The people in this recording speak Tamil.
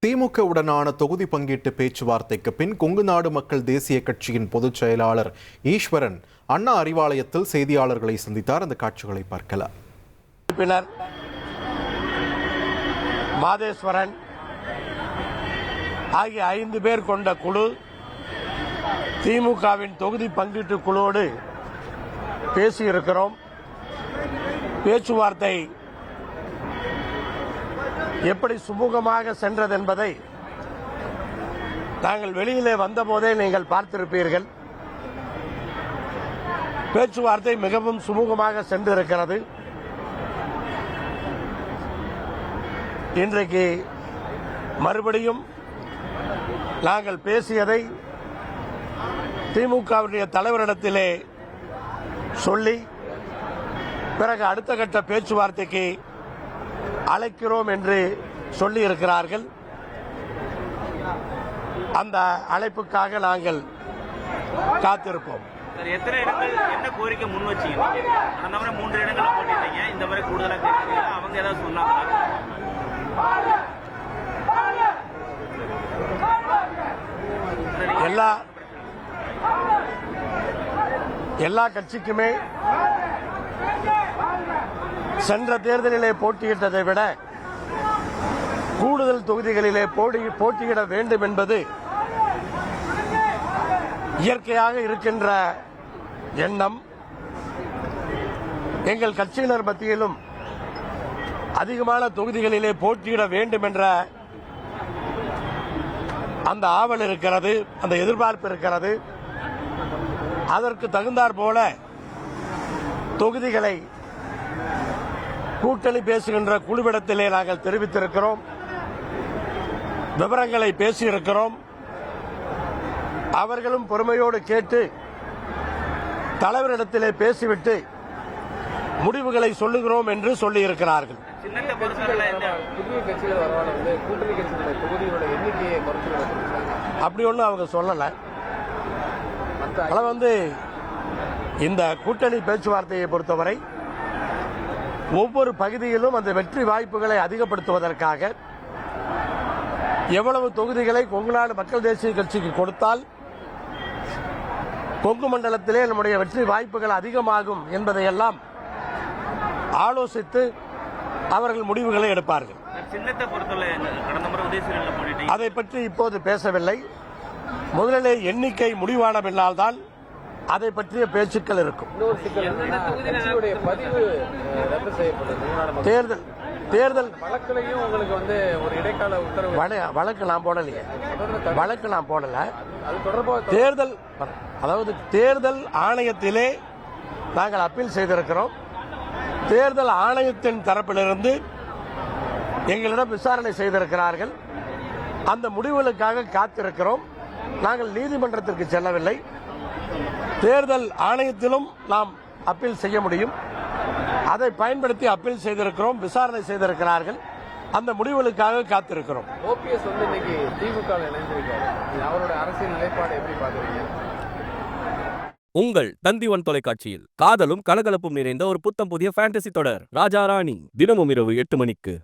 திமுகவுடனான தொகுதி பங்கீட்டு பேச்சுவார்த்தைக்கு பின் கொங்குநாடு மக்கள் தேசிய கட்சியின் பொதுச் செயலாளர் ஈஸ்வரன் அண்ணா அறிவாலயத்தில் செய்தியாளர்களை சந்தித்தார். அந்த காட்சிகளை பார்க்கலாம். உறுப்பினர் மாதேஸ்வரன் ஆகிய 5 பேர் கொண்ட குழு திமுகவின் தொகுதி பங்கீட்டு குழுவோடு பேசியிருக்கிறோம். பேச்சுவார்த்தை எப்படி சுமூகமாக சென்றது என்பதை நாங்கள் வெளியிலே வந்தபோதே நீங்கள் பார்த்திருப்பீர்கள். பேச்சுவார்த்தை மிகவும் சுமூகமாக சென்றிருக்கிறது. இன்றைக்கு மறுபடியும் நாங்கள் பேசியதை திமுகவுடைய தலைவரிடத்திலே சொல்லி பிறகு அடுத்த கட்ட பேச்சுவார்த்தைக்கு அழைக்கிறோம் என்று சொல்லி இருக்கிறார்கள். அந்த அழைப்புக்காக நாங்கள் காத்திருப்போம். எத்தனை இடங்கள் என்ன கோரிக்கை முன் வச்சீங்க? அந்த மாதிரி 3 இடங்களை போட்டிருந்தீங்க, இந்த மாதிரி கூடுதலாக கேட்குறீங்க, அவங்க ஏதாவது சொன்னாங்களா? எல்லா கட்சிக்குமே சென்ற தேர்தலிலே போட்டியிட்டதை விட கூடுதல் தொகுதிகளிலே போட்டியிட வேண்டும் என்பது இயற்கையாக இருக்கின்ற எண்ணம். எங்கள் கட்சியினர் மத்தியிலும் அதிகமான தொகுதிகளிலே போட்டியிட வேண்டும் என்ற அந்த ஆவல் இருக்கிறது, அந்த எதிர்பார்ப்பு இருக்கிறது. அதற்கு தகுந்தாற் போல தொகுதிகளை கூட்டணி பேசுகின்ற குழுவிடத்திலே நாங்கள் தெரிவித்திருக்கிறோம், விவரங்களை பேசியிருக்கிறோம். அவர்களும் பொறுமையோடு கேட்டு தலைவரிடத்திலே பேசிவிட்டு முடிவுகளை சொல்லுகிறோம் என்று சொல்லியிருக்கிறார்கள். அப்படி ஒன்றும் அவங்க சொல்லல. இந்த கூட்டணி பேச்சுவார்த்தையை பொறுத்தவரை ஒவ்வொரு பகுதியிலும் அந்த வெற்றி வாய்ப்புகளை அதிகப்படுத்துவதற்காக எவ்வளவு தொகுதிகளை கொங்குநாடு மக்கள் தேசிய கட்சிக்கு கொடுத்தால் கொங்கு மண்டலத்திலே நம்முடைய வெற்றி வாய்ப்புகள் அதிகமாகும் என்பதையெல்லாம் ஆலோசித்து அவர்கள் முடிவுகளை எடுப்பார்கள். அதை பற்றி இப்போது பேசவில்லை. முதலிலே எண்ணிக்கை முடிவான பின்னால்தான் அதை பற்றிய பேச்சுக்கள் இருக்கும். தேர்தல் வழக்குலையும் உங்களுக்கு ஒரு இடைக்கால உத்தரவு வழக்கு நான் போடல. தேர்தல் ஆணையத்திலே நாங்கள் அப்பீல் செய்திருக்கிறோம். தேர்தல் ஆணையத்தின் தரப்பிலிருந்து எங்களிடம் விசாரணை செய்திருக்கிறார்கள். அந்த முடிவுகளுக்காக காத்திருக்கிறோம். நாங்கள் நீதிமன்றத்திற்கு செல்லவில்லை. தேர்தல் ஆணையத்திலும் நாம் அப்பீல் செய்ய முடியும். அதை பயன்படுத்தி அப்பீல் செய்திருக்கிறோம், விசாரணை செய்திருக்கிறார்கள். அந்த முடிவுகளுக்காக காத்திருக்கிறோம். ஓபிஎஸ் இன்னைக்கு திமுக இணைந்திருக்காரு. அவருடைய அரசியல் நிலைப்பாடு எப்படி பாக்குறீங்க? உங்கள் தந்தி1 தொலைக்காட்சியில் காதலும் கலகலப்பும் நிறைந்த ஒரு புத்தம் புதிய ஃபேண்டசி தொடர் ராஜா ராணி தினமும் இரவு 8 மணிக்கு.